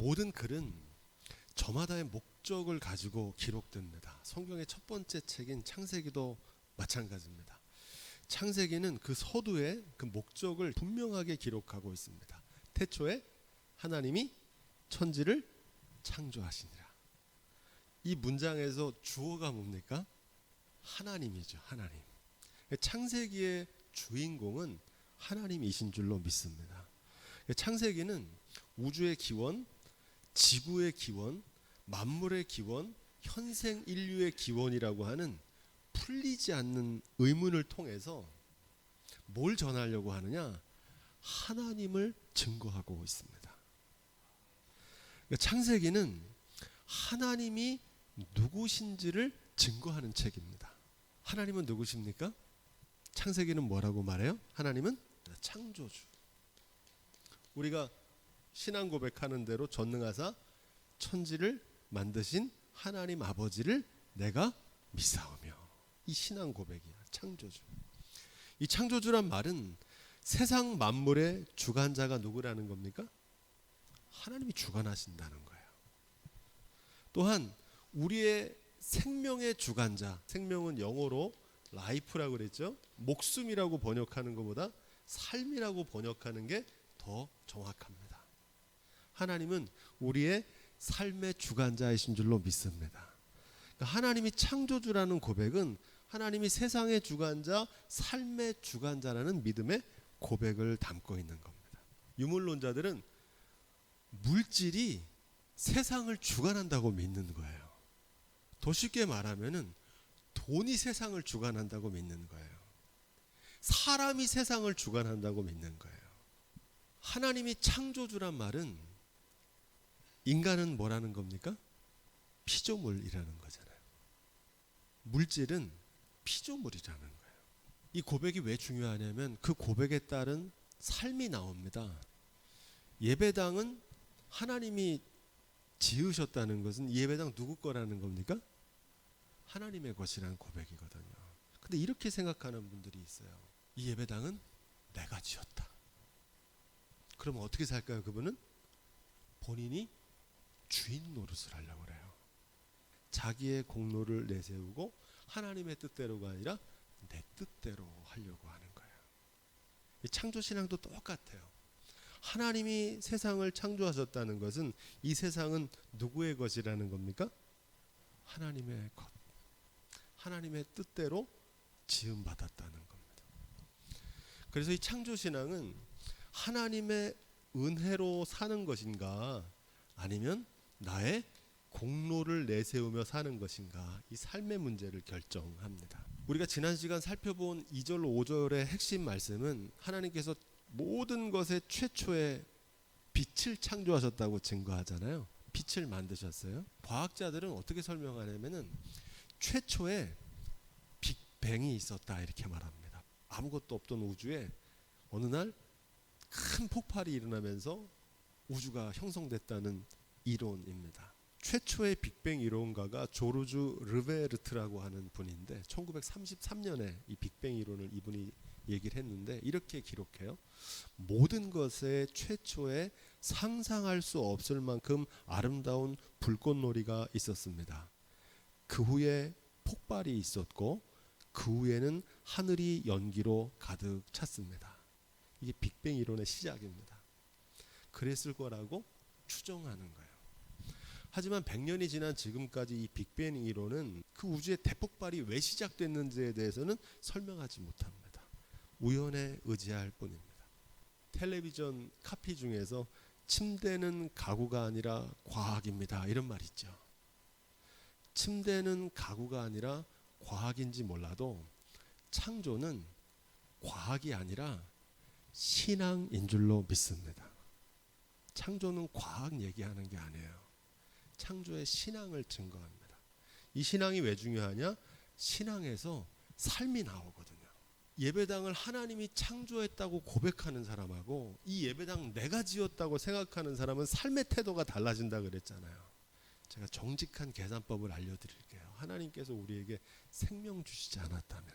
모든 글은 저마다의 목적을 가지고 기록됩니다. 성경의 첫 번째 책인 창세기도 마찬가지입니다. 창세기는 그 서두에 그 목적을 분명하게 기록하고 있습니다. 태초에 하나님이 천지를 창조하시니라. 이 문장에서 주어가 뭡니까? 하나님이죠. 하나님. 창세기의 주인공은 하나님이신 줄로 믿습니다. 창세기는 우주의 기원, 지구의 기원, 만물의 기원, 현생 인류의 기원이라고 하는 풀리지 않는 의문을 통해서 뭘 전하려고 하느냐? 하나님을 증거하고 있습니다. 창세기는 하나님이 누구신지를 증거하는 책입니다. 하나님은 누구십니까? 창세기는 뭐라고 말해요? 하나님은 창조주. 우리가 신앙 고백하는 대로 전능하사 천지를 만드신 하나님 아버지를 내가 믿사오며. 이 신앙 고백이야. 창조주. 이 창조주란 말은 세상 만물의 주관자가 누구라는 겁니까? 하나님이 주관하신다는 거예요. 또한 우리의 생명의 주관자, 생명은 영어로 life라고 그랬죠. 목숨이라고 번역하는 것보다 삶이라고 번역하는 게 더 정확합니다. 하나님은 우리의 삶의 주관자이신 줄로 믿습니다. 그러니까 하나님이 창조주라는 고백은 하나님이 세상의 주관자, 삶의 주관자라는 믿음의 고백을 담고 있는 겁니다. 유물론자들은 물질이 세상을 주관한다고 믿는 거예요. 더 쉽게 말하면은 돈이 세상을 주관한다고 믿는 거예요. 사람이 세상을 주관한다고 믿는 거예요. 하나님이 창조주란 말은 인간은 뭐라는 겁니까? 피조물이라는 거잖아요. 물질은 피조물이라는 거예요. 이 고백이 왜 중요하냐면 그 고백에 따른 삶이 나옵니다. 예배당은 하나님이 지으셨다는 것은 이 예배당 누구 거라는 겁니까? 하나님의 것이라는 고백이거든요. 근데 이렇게 생각하는 분들이 있어요. 이 예배당은 내가 지었다. 그러면 어떻게 살까요? 그분은 본인이 주인 노릇을 하려고 그래요. 자기의 공로를 내세우고 하나님의 뜻대로가 아니라 내 뜻대로 하려고 하는 거예요. 이 창조신앙도 똑같아요. 하나님이 세상을 창조하셨다는 것은 이 세상은 누구의 것이라는 겁니까? 하나님의 것. 하나님의 뜻대로 지음받았다는 겁니다. 그래서 이 창조신앙은 하나님의 은혜로 사는 것인가 아니면 나의 공로를 내세우며 사는 것인가, 이 삶의 문제를 결정합니다. 우리가 지난 시간 살펴본 2절 5절의 핵심 말씀은 하나님께서 모든 것의 최초의 빛을 창조하셨다고 증거하잖아요. 빛을 만드셨어요. 과학자들은 어떻게 설명하냐면은 최초에 빅뱅이 있었다 이렇게 말합니다. 아무것도 없던 우주에 어느 날 큰 폭발이 일어나면서 우주가 형성됐다는 이론입니다. 최초의 빅뱅 이론가가 조르주 르베르트라고 하는 분인데 1933년에 이 빅뱅 이론을 이분이 얘기를 했는데 이렇게 기록해요. 모든 것의 최초에 상상할 수 없을 만큼 아름다운 불꽃놀이가 있었습니다. 그 후에 폭발이 있었고 그 후에는 하늘이 연기로 가득 찼습니다. 이게 빅뱅 이론의 시작입니다. 그랬을 거라고 추정하는 거예요. 하지만 100년이 지난 지금까지 이 빅뱅 이론은 그 우주의 대폭발이 왜 시작됐는지에 대해서는 설명하지 못합니다. 우연에 의지할 뿐입니다. 텔레비전 카피 중에서 침대는 가구가 아니라 과학입니다. 이런 말 있죠. 침대는 가구가 아니라 과학인지 몰라도 창조는 과학이 아니라 신앙인 줄로 믿습니다. 창조는 과학 얘기하는 게 아니에요. 창조의 신앙을 증거합니다. 이 신앙이 왜 중요하냐? 신앙에서 삶이 나오거든요. 예배당을 하나님이 창조했다고 고백하는 사람하고 이 예배당 내가 지었다고 생각하는 사람은 삶의 태도가 달라진다 그랬잖아요. 제가 정직한 계산법을 알려드릴게요. 하나님께서 우리에게 생명 주시지 않았다면,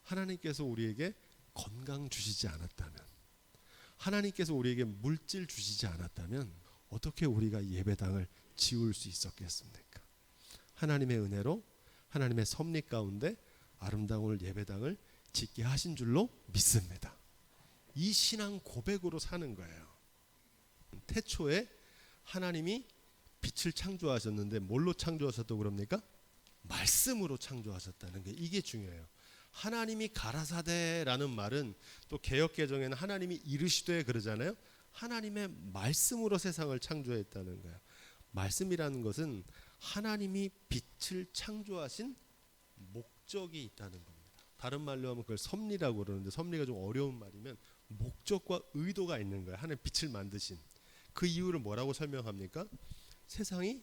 하나님께서 우리에게 건강 주시지 않았다면, 하나님께서 우리에게 물질 주시지 않았다면 어떻게 우리가 예배당을 지을 수 있었겠습니까? 하나님의 은혜로 하나님의 섭리 가운데 아름다운 예배당을 짓게 하신 줄로 믿습니다. 이 신앙 고백으로 사는 거예요. 태초에 하나님이 빛을 창조하셨는데 뭘로 창조하셨다고 그럽니까? 말씀으로 창조하셨다는 게 이게 중요해요. 하나님이 가라사대라는 말은 또 개역개정에는 하나님이 이르시되 그러잖아요. 하나님의 말씀으로 세상을 창조했다는 거예요. 말씀이라는 것은 하나님이 빛을 창조하신 목적이 있다는 겁니다. 다른 말로 하면 그걸 섭리라고 그러는데 섭리가 좀 어려운 말이면 목적과 의도가 있는 거예요. 하나님 빛을 만드신 그 이유를 뭐라고 설명합니까? 세상이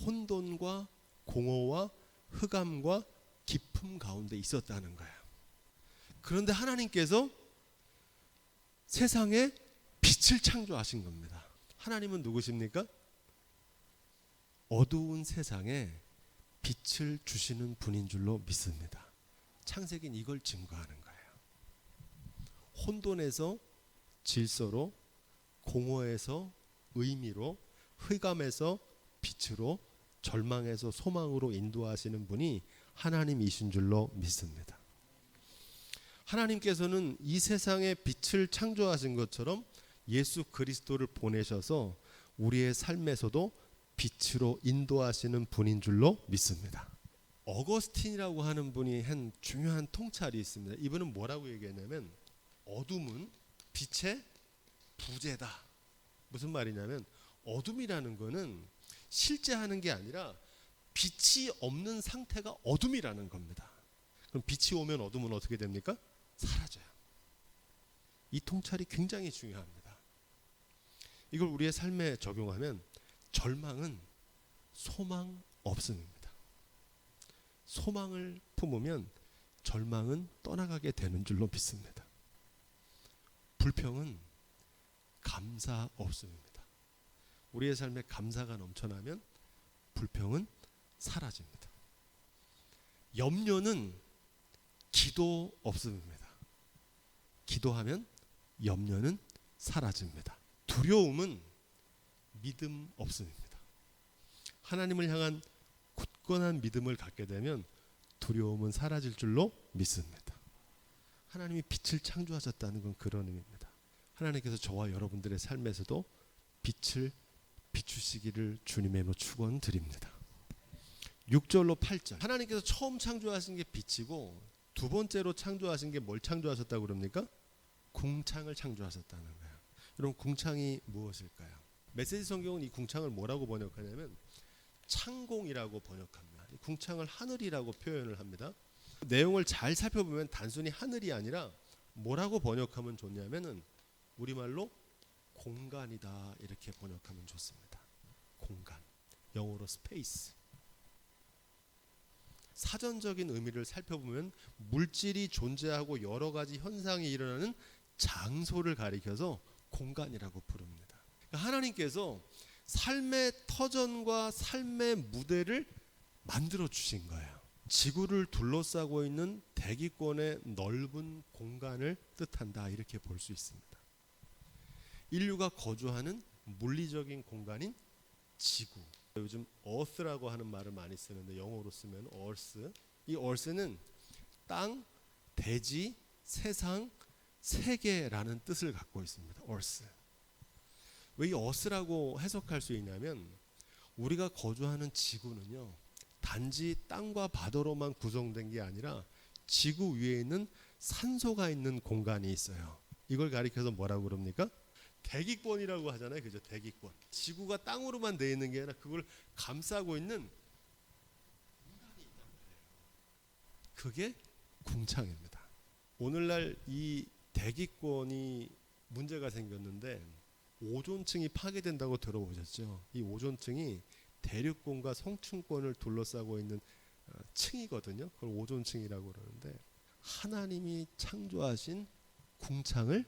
혼돈과 공허와 흑암과 깊음 가운데 있었다는 거예요. 그런데 하나님께서 세상에 빛을 창조하신 겁니다. 하나님은 누구십니까? 어두운 세상에 빛을 주시는 분인 줄로 믿습니다. 창세기는 이걸 증거하는 거예요. 혼돈에서 질서로, 공허에서 의미로, 흑암에서 빛으로, 절망에서 소망으로 인도하시는 분이 하나님이신 줄로 믿습니다. 하나님께서는 이 세상에 빛을 창조하신 것처럼 예수 그리스도를 보내셔서 우리의 삶에서도 빛으로 인도하시는 분인 줄로 믿습니다. 어거스틴이라고 하는 분이 한 중요한 통찰이 있습니다. 이분은 뭐라고 얘기했냐면 어둠은 빛의 부재다. 무슨 말이냐면 어둠이라는 거는 실제 하는 게 아니라 빛이 없는 상태가 어둠이라는 겁니다. 그럼 빛이 오면 어둠은 어떻게 됩니까? 사라져요. 이 통찰이 굉장히 중요합니다. 이걸 우리의 삶에 적용하면 절망은 소망 없음입니다. 소망을 품으면 절망은 떠나가게 되는 줄로 믿습니다. 불평은 감사 없음입니다. 우리의 삶에 감사가 넘쳐나면 불평은 사라집니다. 염려는 기도 없음입니다. 기도하면 염려는 사라집니다. 두려움은 믿음 없음입니다. 하나님을 향한 굳건한 믿음을 갖게 되면 두려움은 사라질 줄로 믿습니다. 하나님이 빛을 창조하셨다는 건 그런 의미입니다. 하나님께서 저와 여러분들의 삶에서도 빛을 비추시기를 주님의 이름으로 축원드립니다. 6절로 8절 하나님께서 처음 창조하신 게 빛이고 두 번째로 창조하신 게 뭘 창조하셨다고 그럽니까? 궁창을 창조하셨다는 거예요. 여러분 궁창이 무엇일까요? 메시지 성경은 이 궁창을 뭐라고 번역하냐면 창공이라고 번역합니다. 이 궁창을 하늘이라고 표현을 합니다. 내용을 잘 살펴보면 단순히 하늘이 아니라 뭐라고 번역하면 좋냐면은 우리말로 공간이다 이렇게 번역하면 좋습니다. 공간, 영어로 스페이스. 사전적인 의미를 살펴보면 물질이 존재하고 여러 가지 현상이 일어나는 장소를 가리켜서 공간이라고 부릅니다. 그러니까 하나님께서 삶의 터전과 삶의 무대를 만들어 주신 거예요. 지구를 둘러싸고 있는 대기권의 넓은 공간을 뜻한다 이렇게 볼 수 있습니다. 인류가 거주하는 물리적인 공간인 지구. 요즘 earth라고 하는 말을 많이 쓰는데 영어로 쓰면 earth. 이 earth는 땅, 대지, 세상, 세계라는 뜻을 갖고 있습니다. earth. 왜 이 earth라고 해석할 수 있냐면 우리가 거주하는 지구는요. 단지 땅과 바다로만 구성된 게 아니라 지구 위에 있는 산소가 있는 공간이 있어요. 이걸 가리켜서 뭐라고 그럽니까? 대기권이라고 하잖아요. 그죠? 대기권. 지구가 땅으로만 되어 있는 게 아니라 그걸 감싸고 있는 공간이 있단 말이에요. 그게 궁창입니다. 오늘날 이 대기권이 문제가 생겼는데 오존층이 파괴된다고 들어보셨죠? 이 오존층이 대륙권과 성층권을 둘러싸고 있는 층이거든요. 그걸 오존층이라고 그러는데 하나님이 창조하신 궁창을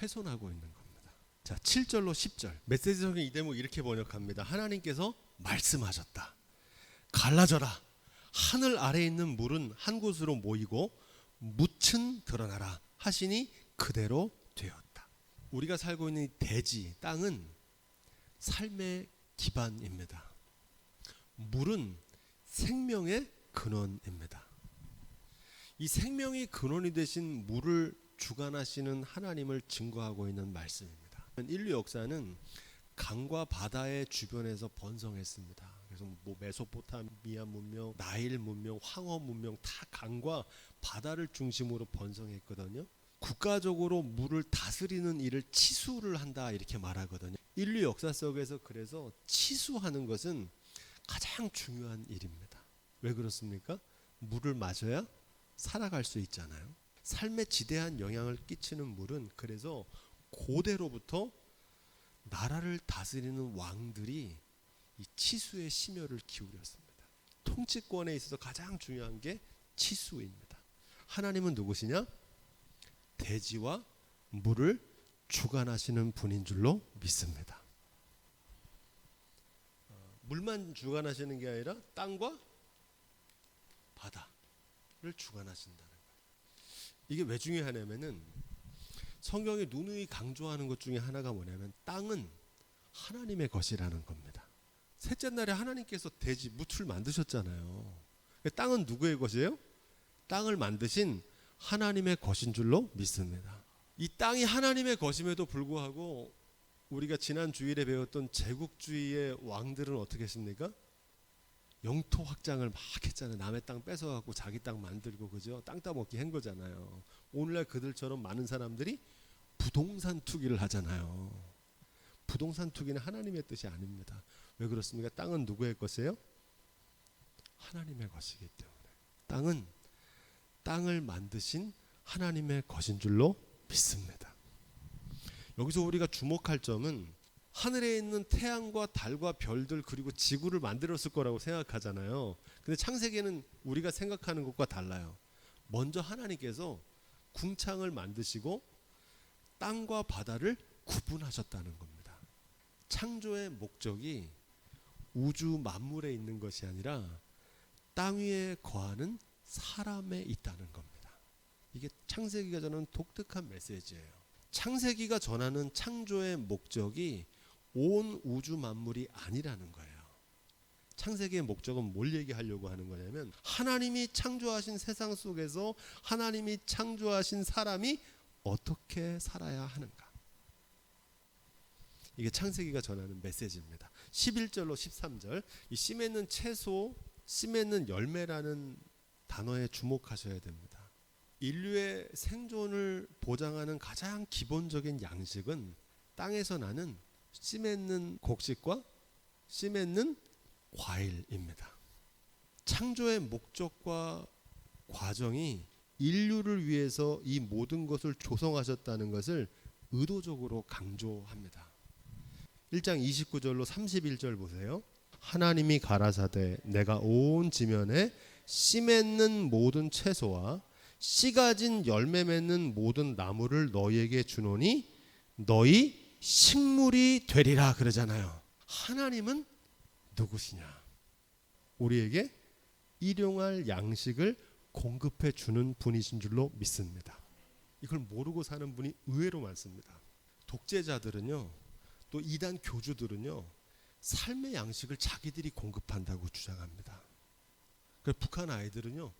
훼손하고 있는 겁니다. 자, 7절로 10절 메시지 성경 이 대목 이렇게 번역합니다. 하나님께서 말씀하셨다. 갈라져라. 하늘 아래에 있는 물은 한 곳으로 모이고 묻은 드러나라 하시니 그대로 되었다. 우리가 살고 있는 대지, 땅은 삶의 기반입니다. 물은 생명의 근원입니다. 이 생명의 근원이 되신 물을 주관하시는 하나님을 증거하고 있는 말씀입니다. 인류 역사는 강과 바다의 주변에서 번성했습니다. 그래서 뭐 메소포타미아 문명, 나일 문명, 황허 문명 다 강과 바다를 중심으로 번성했거든요. 국가적으로 물을 다스리는 일을 치수를 한다 이렇게 말하거든요. 인류 역사 속에서 그래서 치수하는 것은 가장 중요한 일입니다. 왜 그렇습니까? 물을 마셔야 살아갈 수 있잖아요. 삶에 지대한 영향을 끼치는 물은 그래서 고대로부터 나라를 다스리는 왕들이 이 치수의 심혈을 기울였습니다. 통치권에 있어서 가장 중요한 게 치수입니다. 하나님은 누구시냐? 대지와 물을 주관하시는 분인 줄로 믿습니다. 물만 주관하시는 게 아니라 땅과 바다를 주관하신다는 거예요. 이게 왜 중요하냐면은 성경이 누누이 강조하는 것 중에 하나가 뭐냐면 땅은 하나님의 것이라는 겁니다. 셋째 날에 하나님께서 대지 무틀 만드셨잖아요. 땅은 누구의 것이에요? 땅을 만드신 하나님의 것인 줄로 믿습니다. 이 땅이 하나님의 것임에도 불구하고 우리가 지난 주일에 배웠던 제국주의의 왕들은 어떻게 했습니까? 영토 확장을 막 했잖아요. 남의 땅 뺏어갖고 자기 땅 만들고, 그죠? 땅 따먹기 한 거잖아요. 오늘날 그들처럼 많은 사람들이 부동산 투기를 하잖아요. 부동산 투기는 하나님의 뜻이 아닙니다. 왜 그렇습니까? 땅은 누구의 것이에요? 하나님의 것이기 때문에. 땅은 땅을 만드신 하나님의 것인 줄로 믿습니다. 여기서 우리가 주목할 점은 하늘에 있는 태양과 달과 별들 그리고 지구를 만들었을 거라고 생각하잖아요. 근데 창세기는 우리가 생각하는 것과 달라요. 먼저 하나님께서 궁창을 만드시고 땅과 바다를 구분하셨다는 겁니다. 창조의 목적이 우주 만물에 있는 것이 아니라 땅 위에 거하는 사람에 있다는 겁니다. 이게 창세기가 전하는 독특한 메시지예요. 창세기가 전하는 창조의 목적이 온 우주 만물이 아니라는 거예요. 창세기의 목적은 뭘 얘기하려고 하는 거냐면 하나님이 창조하신 세상 속에서 하나님이 창조하신 사람이 어떻게 살아야 하는가. 이게 창세기가 전하는 메시지입니다. 11절로 13절 이 씨 맺는 채소, 씨 맺는 열매라는 단어에 주목하셔야 됩니다. 인류의 생존을 보장하는 가장 기본적인 양식은 땅에서 나는 씨 맺는 곡식과 씨 맺는 과일입니다. 창조의 목적과 과정이 인류를 위해서 이 모든 것을 조성하셨다는 것을 의도적으로 강조합니다. 1장 29절로 31절 보세요. 하나님이 가라사대 내가 온 지면에 씨 맺는 모든 채소와 씨 가진 열매 맺는 모든 나무를 너희에게 주노니 너희 식물이 되리라 그러잖아요. 하나님은 누구시냐? 우리에게 일용할 양식을 공급해 주는 분이신 줄로 믿습니다. 이걸 모르고 사는 분이 의외로 많습니다. 독재자들은요, 또 이단 교주들은요, 삶의 양식을 자기들이 공급한다고 주장합니다. 그래서 북한 아이들은요,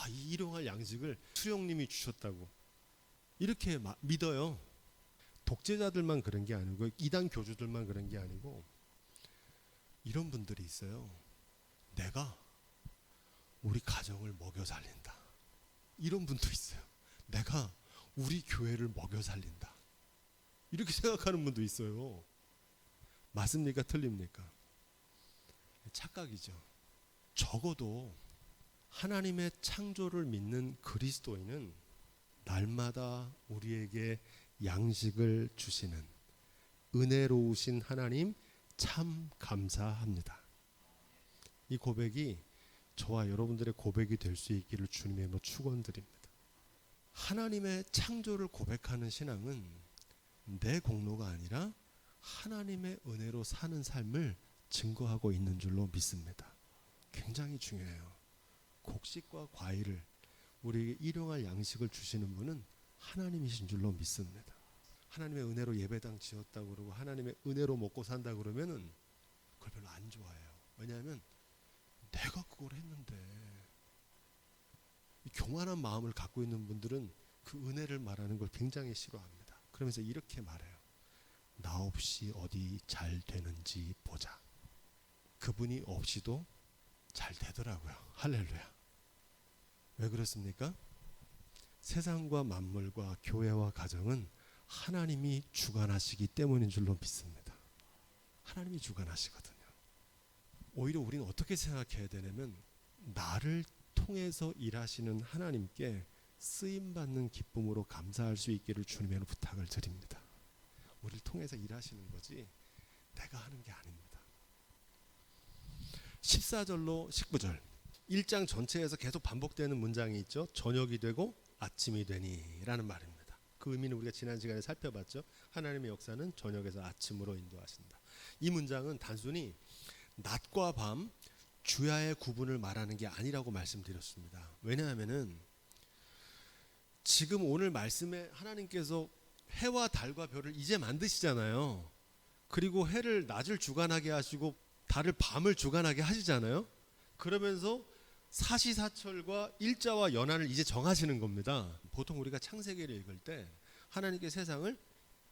이 일용할 양식을 수령님이 주셨다고 이렇게 믿어요. 독재자들만 그런 게 아니고 이단 교주들만 그런 게 아니고 이런 분들이 있어요. 내가 우리 가정을 먹여 살린다. 이런 분도 있어요. 내가 우리 교회를 먹여 살린다. 이렇게 생각하는 분도 있어요. 맞습니까? 틀립니까? 착각이죠. 적어도 하나님의 창조를 믿는 그리스도인은 날마다 우리에게 양식을 주시는 은혜로우신 하나님 참 감사합니다. 이 고백이 저와 여러분들의 고백이 될 수 있기를 주님의 이름으로 축원드립니다. 하나님의 창조를 고백하는 신앙은 내 공로가 아니라 하나님의 은혜로 사는 삶을 증거하고 있는 줄로 믿습니다. 굉장히 중요해요. 곡식과 과일을 우리에게 일용할 양식을 주시는 분은 하나님이신 줄로 믿습니다. 하나님의 은혜로 예배당 지었다고 그러고 하나님의 은혜로 먹고 산다 그러면은 그걸 별로 안 좋아해요. 왜냐하면 내가 그걸 했는데. 이 교만한 마음을 갖고 있는 분들은 그 은혜를 말하는 걸 굉장히 싫어합니다. 그러면서 이렇게 말해요. 나 없이 어디 잘 되는지 보자. 그분이 없이도 잘 되더라고요. 할렐루야. 왜 그렇습니까? 세상과 만물과 교회와 가정은 하나님이 주관하시기 때문인 줄로 믿습니다. 하나님이 주관하시거든요. 오히려 우리는 어떻게 생각해야 되냐면 나를 통해서 일하시는 하나님께 쓰임받는 기쁨으로 감사할 수 있기를 주님의 부탁을 드립니다. 우리를 통해서 일하시는 거지 내가 하는 게 아닙니다. 14절로 19절 1장 전체에서 계속 반복되는 문장이 있죠. 저녁이 되고 아침이 되니 라는 말입니다. 그 의미는 우리가 지난 시간에 살펴봤죠. 하나님의 역사는 저녁에서 아침으로 인도하신다. 이 문장은 단순히 낮과 밤 주야의 구분을 말하는 게 아니라고 말씀드렸습니다. 왜냐하면은 지금 오늘 말씀에 하나님께서 해와 달과 별을 이제 만드시잖아요. 그리고 해를 낮을 주관하게 하시고 달을 밤을 주관하게 하시잖아요. 그러면서 사시사철과 일자와 연한을 이제 정하시는 겁니다. 보통 우리가 창세기를 읽을 때 하나님께 세상을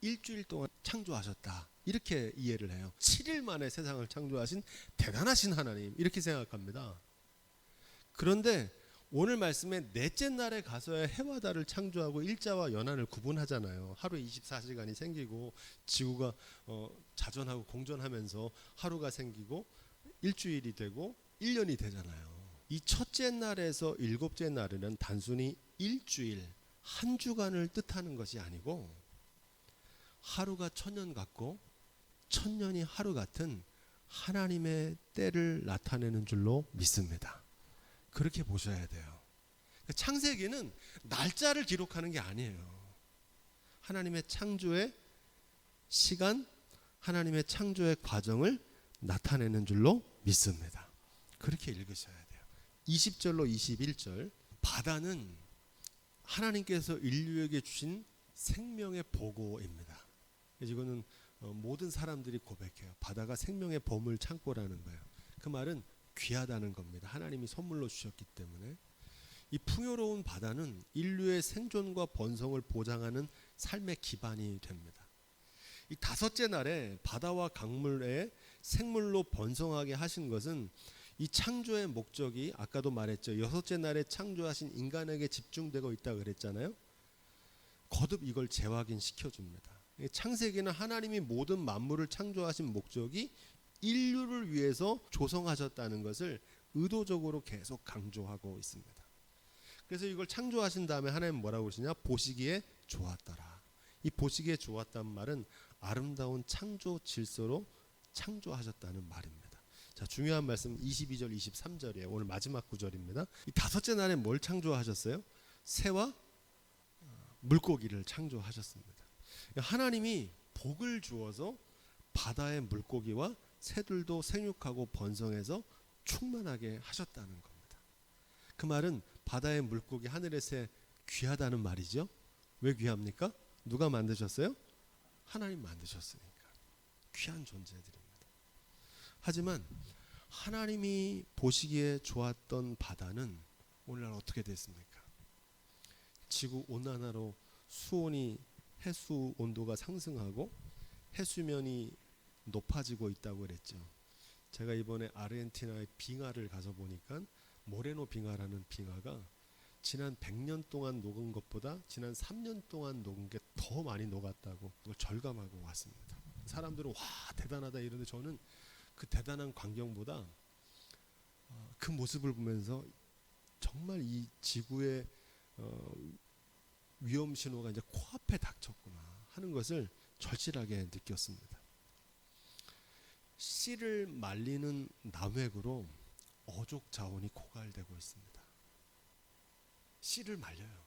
일주일 동안 창조하셨다 이렇게 이해를 해요. 7일 만에 세상을 창조하신 대단하신 하나님 이렇게 생각합니다. 그런데 오늘 말씀에 넷째 날에 가서야 해와 달을 창조하고 일자와 연한을 구분하잖아요. 하루에 24시간이 생기고 지구가 자전하고 공전하면서 하루가 생기고 일주일이 되고 1년이 되잖아요. 이 첫째 날에서 일곱째 날에는 단순히 일주일 한 주간을 뜻하는 것이 아니고 하루가 천년 같고 천년이 하루 같은 하나님의 때를 나타내는 줄로 믿습니다. 그렇게 보셔야 돼요. 창세기는 날짜를 기록하는 게 아니에요. 하나님의 창조의 시간, 하나님의 창조의 과정을 나타내는 줄로 믿습니다. 그렇게 읽으셔야 돼요. 20절로 21절 바다는 하나님께서 인류에게 주신 생명의 보고입니다. 이거는 모든 사람들이 고백해요. 바다가 생명의 보물 창고라는 거예요. 그 말은 귀하다는 겁니다. 하나님이 선물로 주셨기 때문에. 이 풍요로운 바다는 인류의 생존과 번성을 보장하는 삶의 기반이 됩니다. 이 다섯째 날에 바다와 강물에 생물로 번성하게 하신 것은 이 창조의 목적이 아까도 말했죠. 여섯째 날에 창조하신 인간에게 집중되고 있다고 그랬잖아요. 거듭 이걸 재확인시켜 줍니다. 창세기는 하나님이 모든 만물을 창조하신 목적이 인류를 위해서 조성하셨다는 것을 의도적으로 계속 강조하고 있습니다. 그래서 이걸 창조하신 다음에 하나님 뭐라고 그러시냐? 보시기에 좋았더라. 이 보시기에 좋았다는 말은 아름다운 창조 질서로 창조하셨다는 말입니다. 자, 중요한 말씀 22절 23절이에요. 오늘 마지막 구절입니다. 이 다섯째 날에 뭘 창조하셨어요? 새와 물고기를 창조하셨습니다. 하나님이 복을 주어서 바다의 물고기와 새들도 생육하고 번성해서 충만하게 하셨다는 겁니다. 그 말은 바다의 물고기, 하늘의 새 귀하다는 말이죠. 왜 귀합니까? 누가 만드셨어요? 하나님 만드셨으니까. 귀한 존재들입니다. 하지만 하나님이 보시기에 좋았던 바다는 오늘날 어떻게 됐습니까? 지구 온난화로 수온이 해수 온도가 상승하고 해수면이 높아지고 있다고 그랬죠. 제가 이번에 아르헨티나의 빙하를 가서 보니까 모레노 빙하라는 빙하가 지난 100년 동안 녹은 것보다 지난 3년 동안 녹은 게 더 많이 녹았다고 그걸 절감하고 왔습니다. 사람들은 와 대단하다 이러는데 저는 그 대단한 광경보다 그 모습을 보면서 정말 이 지구의 위험 신호가 이제 코앞에 닥쳤구나 하는 것을 절실하게 느꼈습니다. 씨를 말리는 남획으로 어족 자원이 고갈되고 있습니다. 씨를 말려요.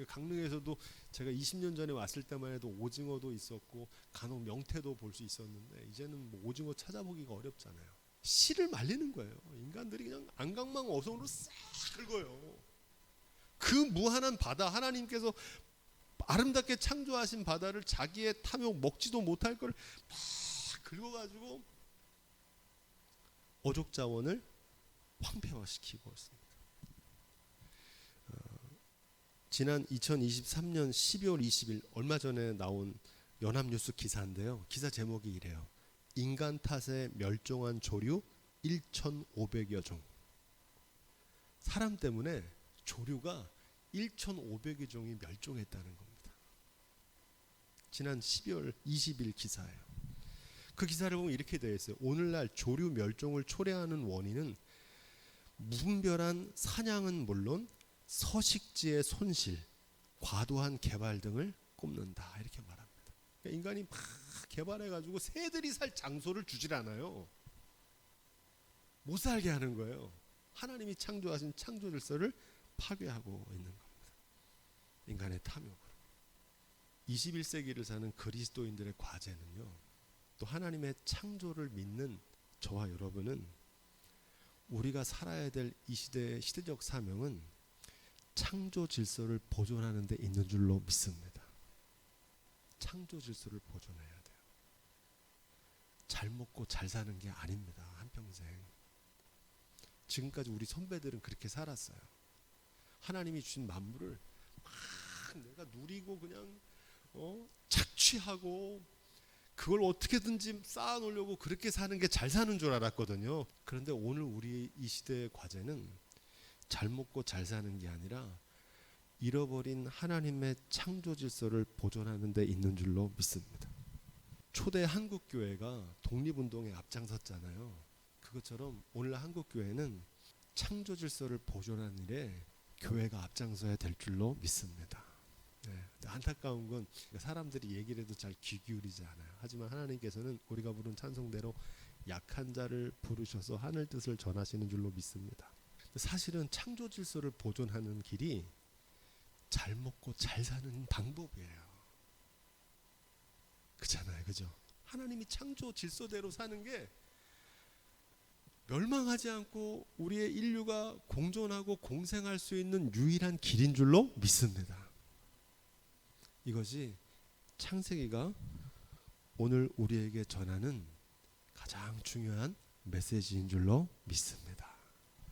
강릉에서도 제가 20년 전에 왔을 때만 해도 오징어도 있었고 간혹 명태도 볼 수 있었는데 이제는 뭐 오징어 찾아보기가 어렵잖아요. 씨를 말리는 거예요. 인간들이 그냥 안강망 어선으로 싹 긁어요. 그 무한한 바다 하나님께서 아름답게 창조하신 바다를 자기의 탐욕 먹지도 못할 걸 막 긁어가지고 어족 자원을 황폐화시키고 있습니다. 지난 2023년 12월 20일 얼마 전에 나온 연합뉴스 기사인데요. 기사 제목이 이래요. 인간 탓에 멸종한 조류 1,500여 종. 사람 때문에 조류가 1,500여 종이 멸종했다는 겁니다. 지난 12월 20일 기사예요. 그 기사를 보면 이렇게 되어 있어요. 오늘날 조류 멸종을 초래하는 원인은 무분별한 사냥은 물론 서식지의 손실, 과도한 개발 등을 꼽는다. 이렇게 말합니다. 그러니까 인간이 막 개발해가지고 새들이 살 장소를 주질 않아요. 못 살게 하는 거예요. 하나님이 창조하신 창조 질서를 파괴하고 있는 겁니다. 인간의 탐욕으로. 21세기를 사는 그리스도인들의 과제는요. 또 하나님의 창조를 믿는 저와 여러분은 우리가 살아야 될 이 시대의 시대적 사명은 창조 질서를 보존하는 데 있는 줄로 믿습니다. 창조 질서를 보존해야 돼요. 잘 먹고 잘 사는 게 아닙니다. 한평생. 지금까지 우리 선배들은 그렇게 살았어요. 하나님이 주신 만물을 막 내가 누리고 그냥 착취하고 그걸 어떻게든지 쌓아놓으려고 그렇게 사는 게 잘 사는 줄 알았거든요. 그런데 오늘 우리 이 시대의 과제는 잘 먹고 잘 사는 게 아니라 잃어버린 하나님의 창조 질서를 보존하는 데 있는 줄로 믿습니다. 초대 한국 교회가 독립운동에 앞장섰잖아요. 그것처럼 오늘 한국 교회는 창조 질서를 보존하는 일에 교회가 앞장서야 될 줄로 믿습니다. 네, 안타까운 건 사람들이 얘기를 해도 잘 귀 기울이지 않아요. 하지만 하나님께서는 우리가 부른 찬송대로 약한 자를 부르셔서 하늘 뜻을 전하시는 줄로 믿습니다. 사실은 창조 질서를 보존하는 길이 잘 먹고 잘 사는 방법이에요. 그렇잖아요, 그죠? 하나님이 창조 질서대로 사는 게 멸망하지 않고 우리의 인류가 공존하고 공생할 수 있는 유일한 길인 줄로 믿습니다. 이것이 창세기가 오늘 우리에게 전하는 가장 중요한 메시지인 줄로 믿습니다.